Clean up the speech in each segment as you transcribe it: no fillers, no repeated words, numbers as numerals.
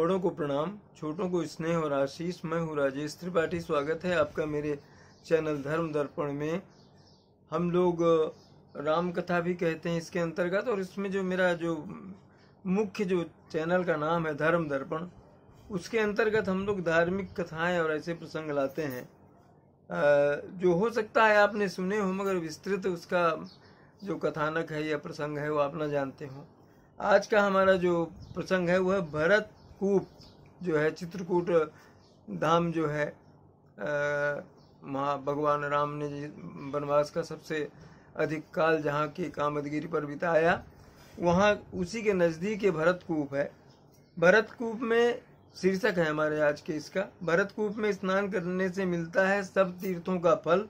बड़ों को प्रणाम, छोटों को स्नेह और आशीष। मैं हूँ राजेश त्रिपाठी। स्वागत है आपका मेरे चैनल धर्म दर्पण में। हम लोग राम कथा भी कहते हैं इसके अंतर्गत, और इसमें जो मेरा जो मुख्य जो चैनल का नाम है धर्म दर्पण, उसके अंतर्गत हम लोग धार्मिक कथाएं और ऐसे प्रसंग लाते हैं जो हो सकता है आपने सुने हो, मगर विस्तृत उसका जो कथानक है या प्रसंग है वो आप न जानते हो। आज का हमारा जो प्रसंग है वह भरत कूप जो है, चित्रकूट धाम जो है, भगवान राम ने वनवास का सबसे अधिक काल जहाँ के कामदगिरी पर बिताया, वहाँ उसी के नज़दीक ये भरत कूप है। भरत कूप में शीर्षक है हमारे आज के इसका, भरत कूप में स्नान करने से मिलता है सब तीर्थों का फल,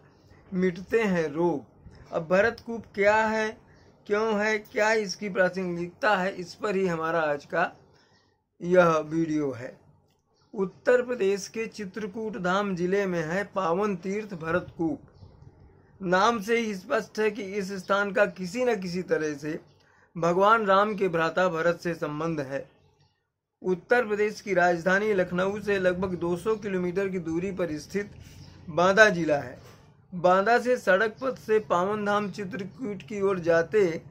मिटते हैं रोग। अब भरत कूप क्या है, क्यों है, क्या इसकी प्रासंगिकता है, इस पर ही हमारा आज का यह वीडियो है। उत्तर प्रदेश के चित्रकूट धाम जिले में है पावन तीर्थ भरत कूप। नाम से ही स्पष्ट है कि इस स्थान का किसी न किसी तरह से भगवान राम के भ्राता भरत से संबंध है। उत्तर प्रदेश की राजधानी लखनऊ से लगभग 200 किलोमीटर की दूरी पर स्थित बांदा जिला है। बांदा से सड़क पथ से पावन धाम चित्रकूट की ओर जाते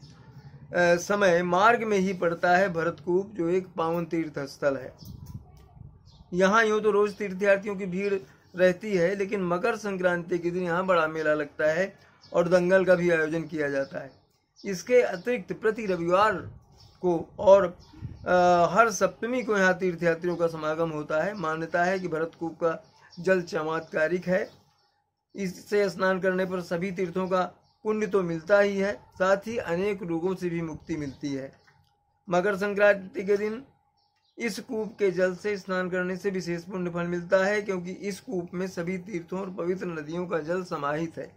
समय मार्ग में ही पड़ता है भरत कूप, जो एक पावन तीर्थ स्थल है। यहाँ यूँ तो रोज तीर्थयात्रियों की भीड़ रहती है, लेकिन मकर संक्रांति के दिन यहाँ बड़ा मेला लगता है और दंगल का भी आयोजन किया जाता है। इसके अतिरिक्त प्रति रविवार को और हर सप्तमी को यहाँ तीर्थयात्रियों का समागम होता है। मान्यता है कि भरत कूप का जल चमत्कारिक है। इससे स्नान करने पर सभी तीर्थों का पुण्य तो मिलता ही है, साथ ही अनेक रोगों से भी मुक्ति मिलती है। मकर संक्रांति के दिन इस कूप के जल से स्नान करने से विशेष पुण्य फल मिलता है, क्योंकि इस कूप में सभी तीर्थों और पवित्र नदियों का जल समाहित है।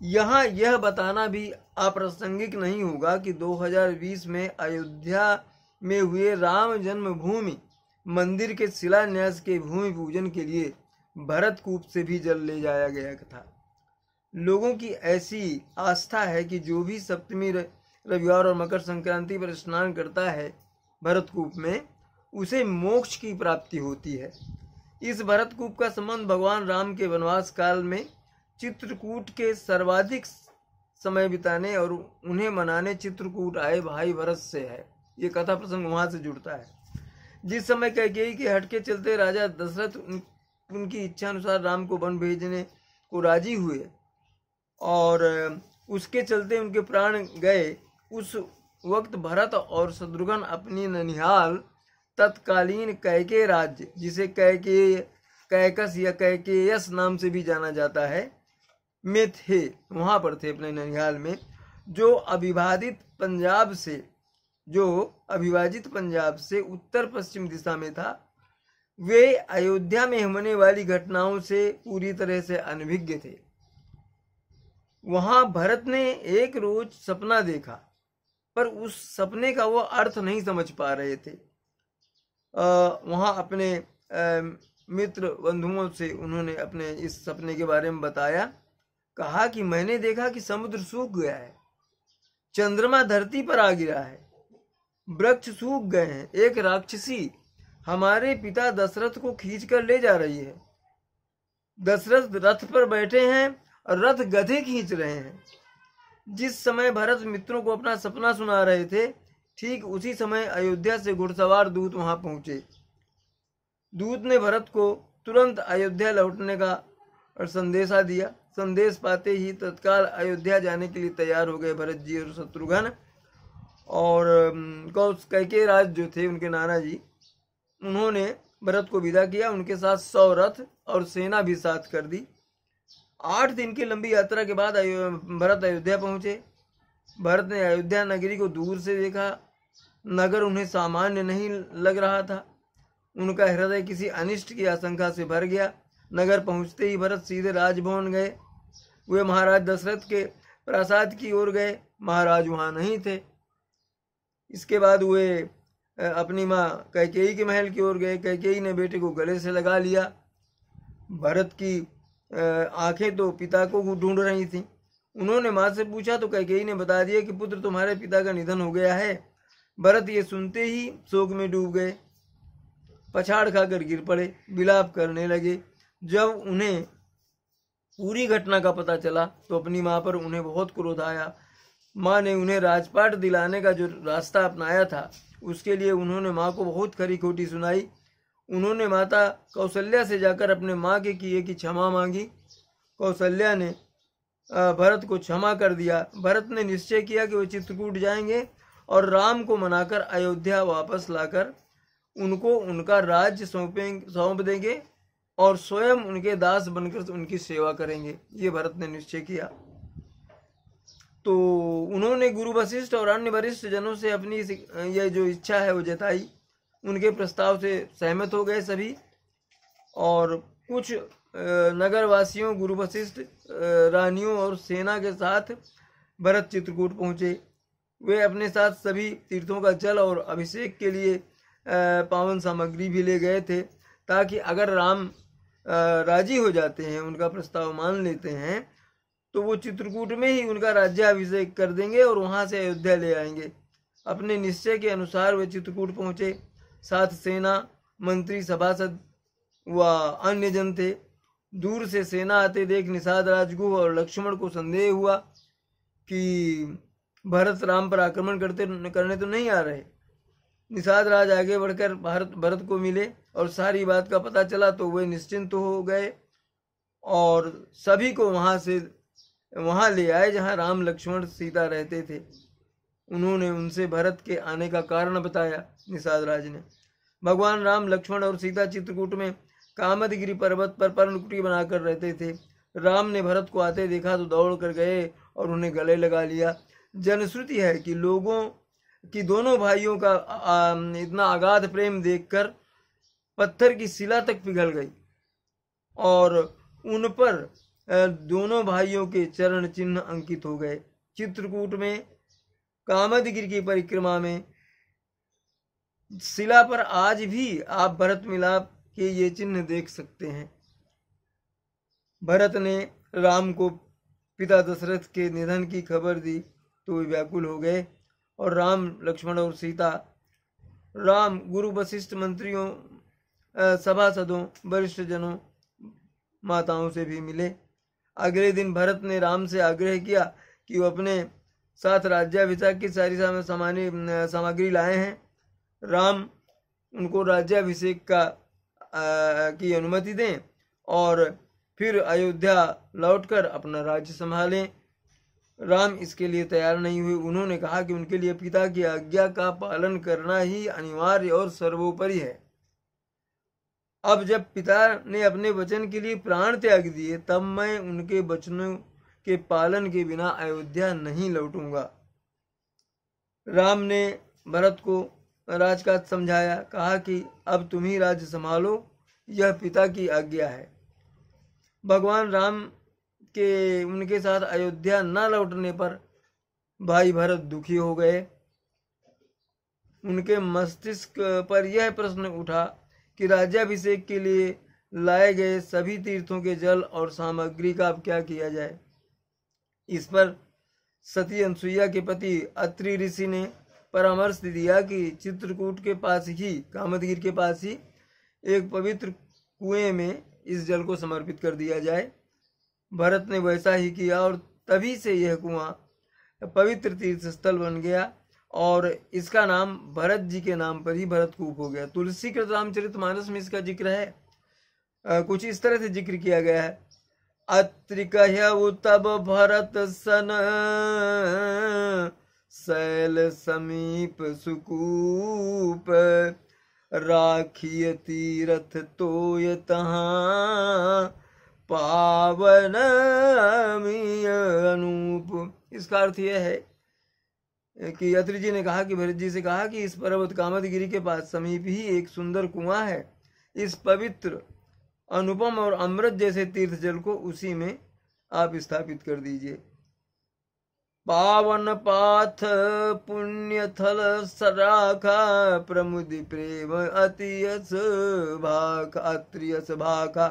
यहाँ यह बताना भी अप्रासंगिक नहीं होगा कि 2020 में अयोध्या में हुए राम जन्मभूमि मंदिर के शिलान्यास के भूमि पूजन के लिए भरत कूप से भी जल ले जाया गया था। लोगों की ऐसी आस्था है कि जो भी सप्तमी, रविवार और मकर संक्रांति पर स्नान करता है भरत कूप में, उसे मोक्ष की प्राप्ति होती है। इस भरत कूप का संबंध भगवान राम के वनवास काल में चित्रकूट के सर्वाधिक समय बिताने और उन्हें मनाने चित्रकूट आए भाई भरत से है। ये कथा प्रसंग वहां से जुड़ता है। जिस समय कैकेयी के हट के चलते राजा दशरथ उनकी इच्छा अनुसार राम को वन भेजने को राजी हुए और उसके चलते उनके प्राण गए, उस वक्त भरत और शत्रुघ्न अपनी ननिहाल तत्कालीन कैकेय राज्य, जिसे कैकस या कैकेयस नाम से भी जाना जाता है, में थे। वहां पर थे अपने ननिहाल में, जो अविभाजित पंजाब से उत्तर पश्चिम दिशा में था। वे अयोध्या में होने वाली घटनाओं से पूरी तरह से अनभिज्ञ थे। वहां भरत ने एक रोज सपना देखा, पर उस सपने का वो अर्थ नहीं समझ पा रहे थे। वहां अपने मित्र बंधुओं से उन्होंने अपने इस सपने के बारे में बताया। कहा कि मैंने देखा कि समुद्र सूख गया है, चंद्रमा धरती पर आ गिरा है, वृक्ष सूख गए हैं, एक राक्षसी हमारे पिता दशरथ को खींच कर ले जा रही है। दशरथ रथ पर बैठे हैं और रथ गधे खींच रहे हैं। जिस समय भरत मित्रों को अपना सपना सुना रहे थे, ठीक उसी समय अयोध्या से घुड़सवार दूत वहां पहुंचे। दूत ने भरत को तुरंत अयोध्या लौटने का संदेशा दिया। संदेश पाते ही तत्काल अयोध्या जाने के लिए तैयार हो गए भरत जी और शत्रुघ्न। और कैकेय राज जो थे, उनके नाना जी, उन्होंने भरत को विदा किया। उनके साथ 100 रथ और सेना भी साथ कर दी। 8 दिन की लंबी यात्रा के बाद भरत अयोध्या पहुंचे। भरत ने अयोध्या नगरी को दूर से देखा। नगर उन्हें सामान्य नहीं लग रहा था। उनका हृदय किसी अनिष्ट की आशंका से भर गया। नगर पहुंचते ही भरत सीधे राजभवन गए। वे महाराज दशरथ के प्रासाद की ओर गए। महाराज वहां नहीं थे। इसके बाद वे अपनी माँ कैकेयी के महल की ओर गए। कैकेयी ने बेटे को गले से लगा लिया। भरत की आंखें तो पिता को ढूंढ रही थीं। उन्होंने माँ से पूछा तो कैकेयी ने बता दिया कि पुत्र, तुम्हारे पिता का निधन हो गया है। भरत ये सुनते ही शोक में डूब गए। पछाड़ खाकर गिर पड़े, विलाप करने लगे। जब उन्हें पूरी घटना का पता चला तो अपनी माँ पर उन्हें बहुत क्रोध आया। माँ ने उन्हें राजपाट दिलाने का जो रास्ता अपनाया था उसके लिए उन्होंने माँ को बहुत खरी खोटी सुनाई। उन्होंने माता कौशल्या से जाकर अपने माँ के किए की क्षमा मांगी। कौशल्या ने भरत को क्षमा कर दिया। भरत ने निश्चय किया कि वे चित्रकूट जाएंगे और राम को मनाकर अयोध्या वापस लाकर उनको उनका राज्य सौंप देंगे और स्वयं उनके दास बनकर उनकी सेवा करेंगे। ये भरत ने निश्चय किया। तो उन्होंने गुरु वशिष्ठ और अन्य वरिष्ठ जनों से अपनी यह जो इच्छा है वो जताई। उनके प्रस्ताव से सहमत हो गए सभी। और कुछ नगरवासियों, गुरु वशिष्ठ, रानियों और सेना के साथ भरत चित्रकूट पहुँचे। वे अपने साथ सभी तीर्थों का जल और अभिषेक के लिए पावन सामग्री भी ले गए थे, ताकि अगर राम राजी हो जाते हैं, उनका प्रस्ताव मान लेते हैं, तो वो चित्रकूट में ही उनका राज्याभिषेक कर देंगे और वहाँ से अयोध्या ले आएंगे। अपने निश्चय के अनुसार वे चित्रकूट पहुँचे। साथ सेना, मंत्री, सभासद व अन्य जन थे। दूर से सेना आते देख निषाद राजगुह और लक्ष्मण को संदेह हुआ कि भरत राम पर आक्रमण करने तो नहीं आ रहे। निषाद राज आगे बढ़कर भरत को मिले और सारी बात का पता चला तो वे निश्चिंत हो गए और सभी को वहां ले आए जहां राम, लक्ष्मण, सीता रहते थे। उन्होंने उनसे भरत के आने का कारण बताया। निषाद राज ने भगवान राम, लक्ष्मण और सीता चित्रकूट में कामदगिरी पर्वत पर पर्णकुटी बनाकर रहते थे। राम ने भरत को आते देखा तो दौड़ कर गए और उन्हें गले लगा लिया। जनश्रुति है कि लोगों की दोनों भाइयों का इतना अगाध प्रेम देखकर पत्थर की शिला तक पिघल गई और उन पर दोनों भाइयों के चरण चिन्ह अंकित हो गए। चित्रकूट में कामदगिरी की परिक्रमा में शिला पर आज भी आप भरत मिलाप के ये चिन्ह देख सकते हैं। भरत ने राम को पिता दशरथ के निधन की खबर दी तो वे व्याकुल हो गए और राम, लक्ष्मण और सीता, राम, गुरु वशिष्ठ, मंत्रियों, सभासदों, वरिष्ठ जनों, माताओं से भी मिले। अगले दिन भरत ने राम से आग्रह किया कि वो अपने साथ राज्याभिषेक की सारी सामग्री लाए हैं। राम उनको राज्याभिषेक की अनुमति दें और फिर अयोध्या लौटकर अपना राज्य संभालें। राम इसके लिए तैयार नहीं हुए। उन्होंने कहा कि उनके लिए पिता की आज्ञा का पालन करना ही अनिवार्य और सर्वोपरि है। अब जब पिता ने अपने वचन के लिए प्राण त्याग दिए तब मैं उनके वचनों के पालन के बिना अयोध्या नहीं लौटूंगा। राम ने भरत को राजकाज समझाया, कहा कि अब तुम ही राज्य संभालो, यह पिता की आज्ञा है। भगवान राम के उनके साथ अयोध्या न लौटने पर भाई भरत दुखी हो गए। उनके मस्तिष्क पर यह प्रश्न उठा कि राज्याभिषेक के लिए लाए गए सभी तीर्थों के जल और सामग्री का अब क्या किया जाए। इस पर सती अनसुईया के पति अत्रि ऋषि ने परामर्श दिया कि चित्रकूट के पास ही, कामदगिरी के पास ही एक पवित्र कुएं में इस जल को समर्पित कर दिया जाए। भरत ने वैसा ही किया और तभी से यह कुआं पवित्र तीर्थ स्थल बन गया और इसका नाम भरत जी के नाम पर ही भरतकूप हो गया। तुलसीकृत रामचरितमानस में इसका जिक्र है। कुछ इस तरह से जिक्र किया गया है। अत्रि कहु तब भरत सन, शैल समीप सुकूप, राखिय तीरथ तोय तहाँ, पावन अनूप। इसका अर्थ यह है कि अत्रि जी ने कहा कि भरत जी से कहा कि इस पर्वत कामदगिरी के पास समीप ही एक सुंदर कुआं है। इस पवित्र, अनुपम और अमृत जैसे तीर्थ जल को उसी में आप स्थापित कर दीजिए। पावन पाथ पुण्य थल सराखा, प्रमुदि प्रेम अतियस भाखा, अत्रियस भाखा,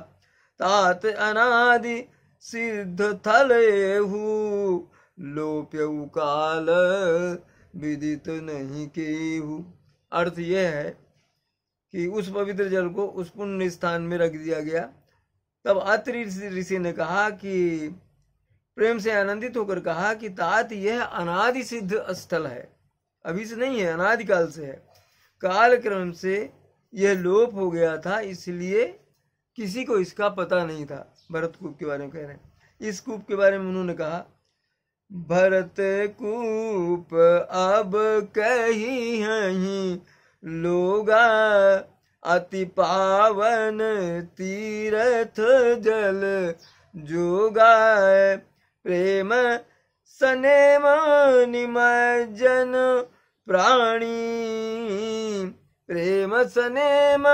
तात अनादि सिद्ध थलेहु, लोप्यउ काल विदित नहीं केहु। अर्थ यह है कि उस पवित्र जल को उस पुण्य स्थान में रख दिया गया। तब अत्रि ऋषि ने कहा कि प्रेम से आनंदित होकर कहा कि तात यह अनादि सिद्ध स्थल है, अभी से नहीं है, अनादिकाल से है। काल क्रम से यह लोप हो गया था, इसलिए किसी को इसका पता नहीं था। भरत कूप के बारे में कह रहे हैं। इस कूप के बारे में उन्होंने कहा, भरत कूप अब कही हहीं लोगा, अति पावन तीर्थ जल जोगा, प्रेम सनेम निमज्जन प्राणी, प्रेम सनेम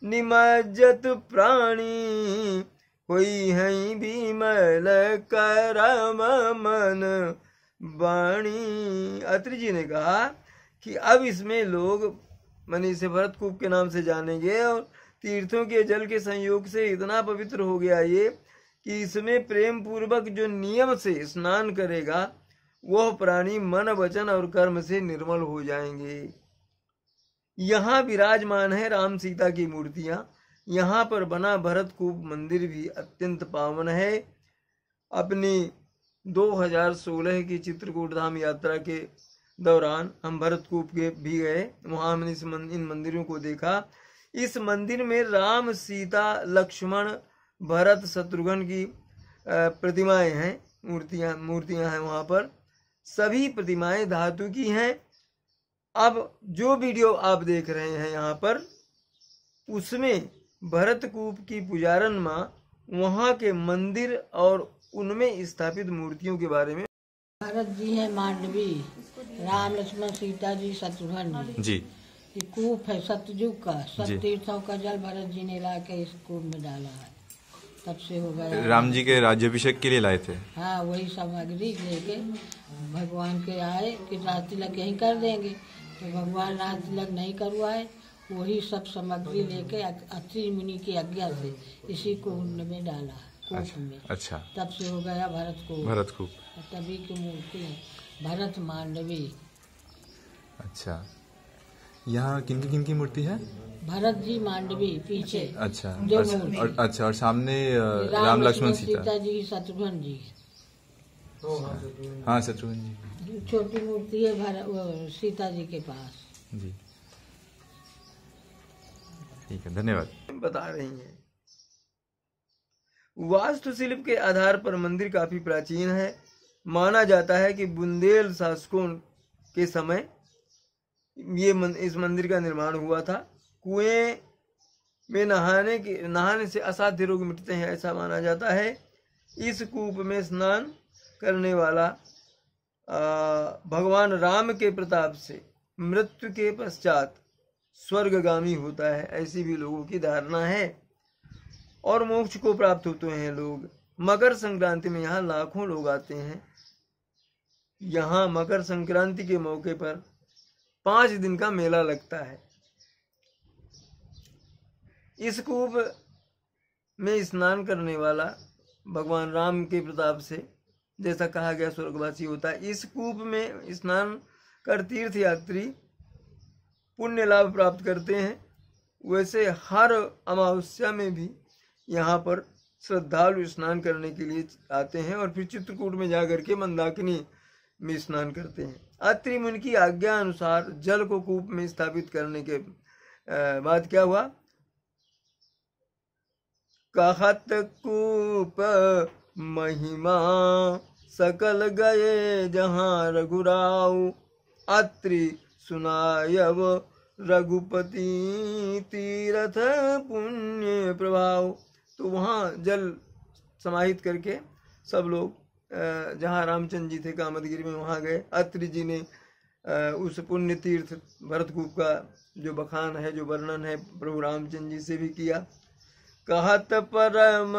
निमज्जत प्राणी, कोई है विमल करम मन वाणी। अत्रि जी ने कहा कि अब इसमें लोग माने इसे भरत कूप के नाम से जानेंगे, और तीर्थों के जल के संयोग से इतना पवित्र हो गया ये कि इसमें प्रेम पूर्वक जो नियम से स्नान करेगा वह प्राणी मन वचन और कर्म से निर्मल हो जाएंगे। यहाँ विराजमान है राम सीता की मूर्तियां। यहाँ पर बना भरत कूप मंदिर भी अत्यंत पावन है। अपनी 2016 की चित्रकूट धाम यात्रा के दौरान हम भरत कूप के भी गए, वहां हमने इन मंदिरों को देखा। इस मंदिर में राम सीता लक्ष्मण भरत शत्रुघ्न की प्रतिमाएं हैं, मूर्तियां हैं। वहां पर सभी प्रतिमाएं धातु की हैं। अब जो वीडियो आप देख रहे हैं यहाँ पर, उसमें भरत कूप की पुजारन माँ वहाँ के मंदिर और उनमें स्थापित मूर्तियों के बारे में। भरत जी है मांडवी, राम लक्ष्मण सीता जी शत्रुघ्न जी। ये कूप है सतयुग का, सब तीर्थों का जल भरत जी ने ला के इस कूप में डाला है, तब से हो गया। राम जी के राज्याभिषेक के लिए लाए थे। हाँ, वही सामग्री लेके भगवान के आए कि रात तिलक यहीं कर देंगे, तो भगवान रात तिलक नहीं करवाए, वही सब सामग्री लेके अत्रि मुनि की आज्ञा से इसी कुंड में डाला, कूप में। अच्छा, तब से हो गया भरत कूप। तभी की मूर्ति है भरत मांडवी। अच्छा, यहाँ किन की मूर्ति है? भरत जी मांडवी पीछे। अच्छा, अच्छा, और सामने राम लक्ष्मण सीता जी शत्रुघ्न जी। हाँ, शत्रुघ्न जी। छोटी मूर्ति है सीता जी के पास जी। ठीक है, धन्यवाद। बता रही हैं। वास्तुशिल्प के आधार पर मंदिर काफी प्राचीन है। माना जाता है कि बुंदेल शासकों के समय इस मंदिर का निर्माण हुआ था। कुएं में नहाने से असाध्य रोग मिटते हैं, ऐसा माना जाता है। इस कूप में स्नान करने वाला भगवान राम के प्रताप से मृत्यु के पश्चात स्वर्गगामी होता है, ऐसी भी लोगों की धारणा है, और मोक्ष को प्राप्त होते हैं लोग। मकर संक्रांति में यहाँ लाखों लोग आते हैं। यहाँ मकर संक्रांति के मौके पर 5 दिन का मेला लगता है। इस कूप में स्नान करने वाला भगवान राम के प्रताप से, जैसा कहा गया, स्वर्गवासी होता है। इस कूप में स्नान कर तीर्थ यात्री पुण्य लाभ प्राप्त करते हैं। वैसे हर अमावस्या में भी यहाँ पर श्रद्धालु स्नान करने के लिए आते हैं और फिर चित्रकूट में जाकर के मंदाकिनी में स्नान करते हैं। अत्रि मुनि की आज्ञा अनुसार जल को कूप में स्थापित करने के बाद क्या हुआ? कहत कूप महिमा सकल गए जहाँ रघुराव, अत्रि सुनायब रघुपति तीर्थ पुण्य प्रभाव। तो वहाँ जल समाहित करके सब लोग जहाँ रामचंद्र जी थे कामदगिरी में, वहाँ गए। अत्रि जी ने उस पुण्य तीर्थ भरतकूप का जो बखान है, जो वर्णन है, प्रभु रामचंद्र जी से भी किया। कहत परम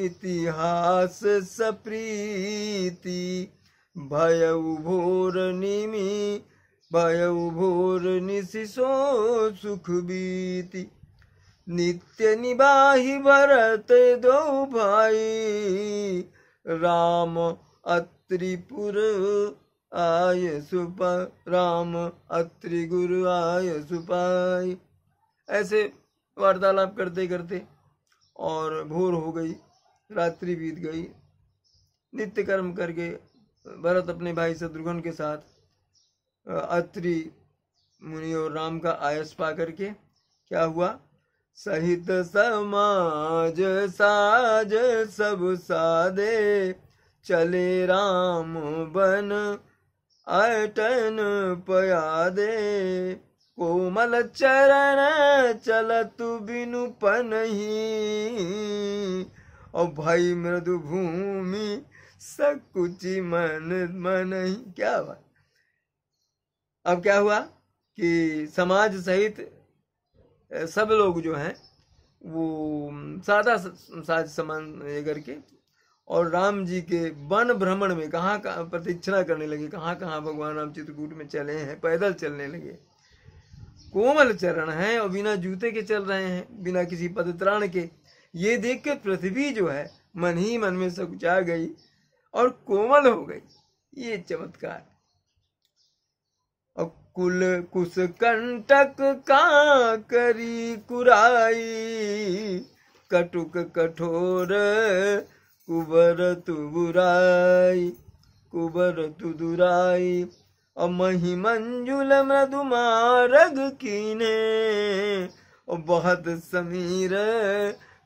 इतिहास सप्रीति, भयउ भोर निमि भयउ भोर निशिसो सुख बीति, नित्य निबाहि भरत दो भाई, राम अत्रिपुर आय सुप राम अत्रि गुरु आय सुपाई। ऐसे वार्तालाप करते करते और भोर हो गई, रात्रि बीत गई। नित्य कर्म करके भरत अपने भाई शत्रुघ्न के साथ अत्रि मुनि और राम का आयस पा करके क्या हुआ, सहित समाज साज सब सादे, चले राम बन अटन पयादे, कोमल चरण चलत बिनु पनहि, और भाई मृदु भूमि सकुचि मन मनहि। क्या बात। अब क्या हुआ कि समाज सहित सब लोग जो हैं वो सादा साज समान करके और राम जी के वन भ्रमण में कहाँ कहाँ प्रतीक्षणा करने लगे, कहाँ कहाँ भगवान राम चित्रकूट में चले हैं, पैदल चलने लगे। कोमल चरण हैं और बिना जूते के चल रहे हैं, बिना किसी पदत्राण के। ये देख के पृथ्वी जो है मन ही मन में सकुचा गई और कोमल हो गई। ये चमत्कार। और कुल कुश कंटक का करी कुराई, कटुक कठोर कुबर तु बुराई, कुबर तु दुराई, और मही मंजुल मृदु मारग कीने, और बहुत समीर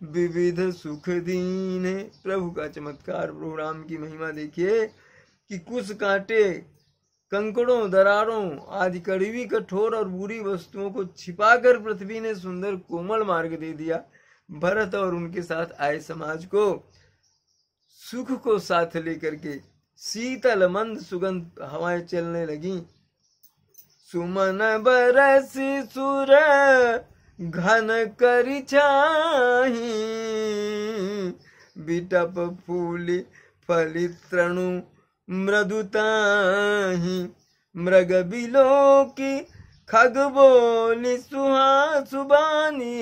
विविध सुख दीने। प्रभु का चमत्कार, प्रभु राम की महिमा देखिए कि कुश कांटे, कंकड़ों, दरारों आदि कड़वी, कठोर और बुरी वस्तुओं को छिपाकर पृथ्वी ने सुंदर कोमल मार्ग दे दिया। भरत और उनके साथ आए समाज को सुख को साथ लेकर के शीतल मंद सुगंध हवाएं चलने लगी। सुमन बरसी सुर घन करी छाही, बिटप फूली फलित तृणु मृदुताही, मृग बिलो की खग बोली सुहासुबानी,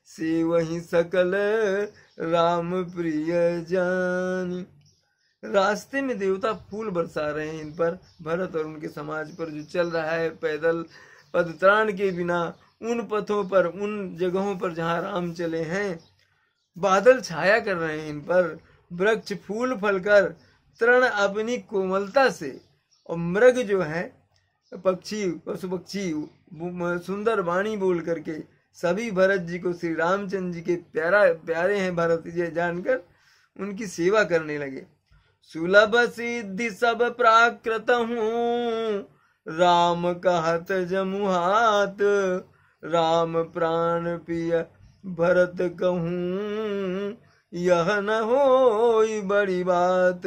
से वही सकल राम प्रिय जानी। रास्ते में देवता फूल बरसा रहे हैं इन पर, भरत और उनके समाज पर जो चल रहा है पैदल पदत्राण के बिना, उन पथों पर, उन जगहों पर जहाँ राम चले हैं। बादल छाया कर रहे हैं इन पर, वृक्ष फूल फलकर तृण अपनी कोमलता से, और मृग जो है पक्षी, पशु पक्षी सुंदर वाणी बोल करके सभी भरत जी को श्री रामचंद्र जी के प्यारे हैं भरत जी जानकर उनकी सेवा करने लगे। सुलभ सिद्धि सब प्राकृत हूँ, राम कहत जमुहात, राम प्राण पिय भरत कहूँ, यह न होई बड़ी बात।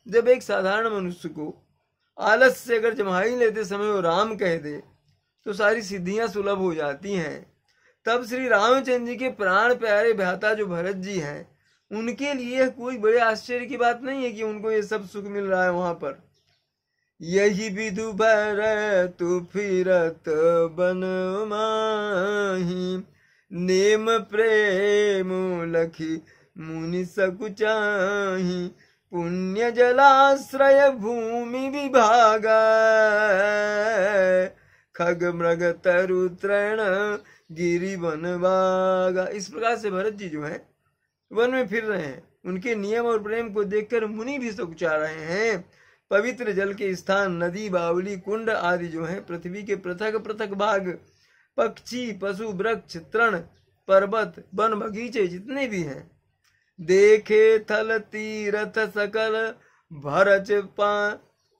जब एक साधारण मनुष्य को आलस से अगर जमाई लेते समय वो राम कह दे तो सारी सिद्धियां सुलभ हो जाती हैं। तब श्री रामचंद्र जी के प्राण प्यारे भ्राता जो भरत जी हैं, उनके लिए कोई बड़े आश्चर्य की बात नहीं है कि उनको ये सब सुख मिल रहा है वहां पर। यही विधु भरत फिरत बन माही, नेम प्रेम लखी मुनि सकुचाही, पुण्य जलाश्रय भूमि विभागा, खग मृग तरु तृण गिरि वन बागा। इस प्रकार से भरत जी जो है वन में फिर रहे हैं। उनके नियम और प्रेम को देखकर मुनि भी सकुचा रहे हैं। पवित्र जल के स्थान, नदी, बावली, कुंड आदि जो है पृथ्वी के पृथक पृथक भाग, पक्षी, पशु, वृक्ष, तृण, पर्वत, वन, बगीचे जितने भी हैं, देखे थल तीरथ सकल भरत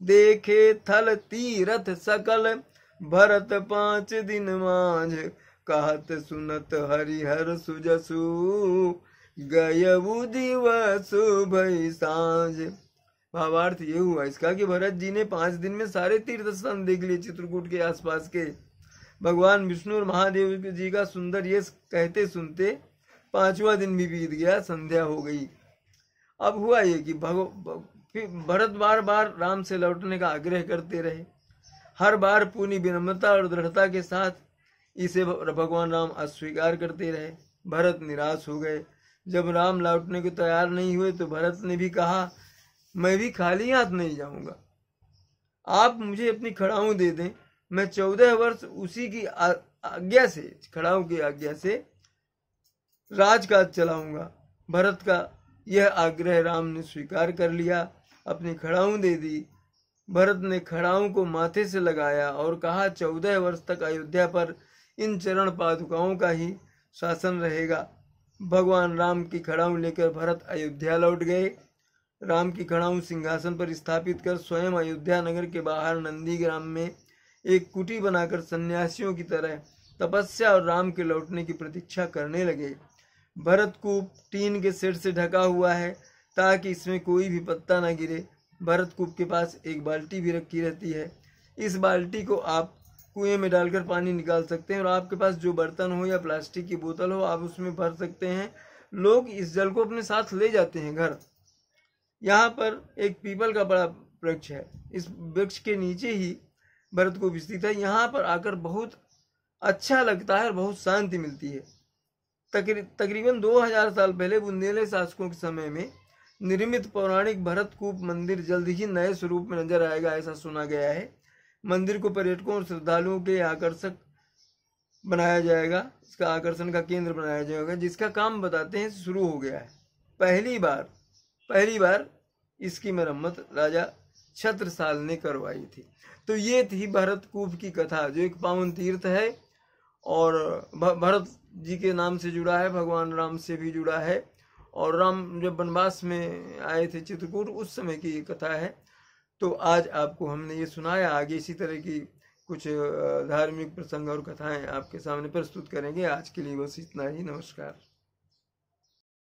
देखे थल तीरथ सकल भरत 5 दिन मांझ, कहत सुनत हरिहर सुजसु, गयबु दिवस भई सांझ। भावार्थ ये हुआ इसका कि भरत जी ने 5 दिन में सारे तीर्थ स्थान देख लिए चित्रकूट के आसपास के। भगवान विष्णु और महादेव जी का सुंदर ये कहते सुनते 5वां दिन भी बीत गया, संध्या हो गई। अब हुआ ये कि भरत बार बार राम से लौटने का आग्रह करते रहे। हर बार पूरी विनम्रता और दृढ़ता के साथ इसे भगवान राम अस्वीकार करते रहे। भरत निराश हो गए। जब राम लौटने को तैयार नहीं हुए तो भरत ने भी कहा, मैं भी खाली हाथ नहीं जाऊंगा, आप मुझे अपनी खड़ाऊं दे दें, मैं 14 वर्ष उसी की आज्ञा से, खड़ाऊ की आज्ञा से राजकाज चलाऊंगा। भरत का यह आग्रह राम ने स्वीकार कर लिया, अपनी खड़ाऊ दे दी। भरत ने खड़ाऊ को माथे से लगाया और कहा 14 वर्ष तक अयोध्या पर इन चरण पादुकाओं का ही शासन रहेगा। भगवान राम की खड़ाऊ लेकर भरत अयोध्या लौट गए। राम की खड़ाऊ सिंहासन पर स्थापित कर स्वयं अयोध्या नगर के बाहर नंदीग्राम में एक कुटी बनाकर सन्यासियों की तरह तपस्या और राम के लौटने की प्रतीक्षा करने लगे। भरत कूप टीन के सेट से ढका हुआ है ताकि इसमें कोई भी पत्ता न गिरे। भरत कूप के पास एक बाल्टी भी रखी रहती है। इस बाल्टी को आप कुएं में डालकर पानी निकाल सकते हैं और आपके पास जो बर्तन हो या प्लास्टिक की बोतल हो आप उसमें भर सकते हैं। लोग इस जल को अपने साथ ले जाते हैं घर। यहाँ पर एक पीपल का बड़ा वृक्ष है। इस वृक्ष के नीचे ही भरत कूप स्थित है। यहाँ पर आकर बहुत अच्छा लगता है और बहुत शांति मिलती है। तकरीबन 2000 साल पहले बुंदेले शासकों के समय में निर्मित पौराणिक भरत कूप मंदिर जल्द ही नए स्वरूप में नजर आएगा, ऐसा सुना गया है। मंदिर को पर्यटकों और श्रद्धालुओं के आकर्षक बनाया जाएगा, इसका आकर्षण का केंद्र बनाया जाएगा, जिसका काम बताते हैं शुरू हो गया है। पहली बार इसकी मरम्मत राजा छत्रसाल ने करवाई थी। तो ये थी भरत कूप की कथा, जो एक पावन तीर्थ है और भरत जी के नाम से जुड़ा है, भगवान राम से भी जुड़ा है। और राम जब वनवास में आए थे चित्रकूट, उस समय की ये कथा है। तो आज आपको हमने ये सुनाया। आगे इसी तरह की कुछ धार्मिक प्रसंग और कथाएं आपके सामने प्रस्तुत करेंगे। आज के लिए बस इतना ही। नमस्कार।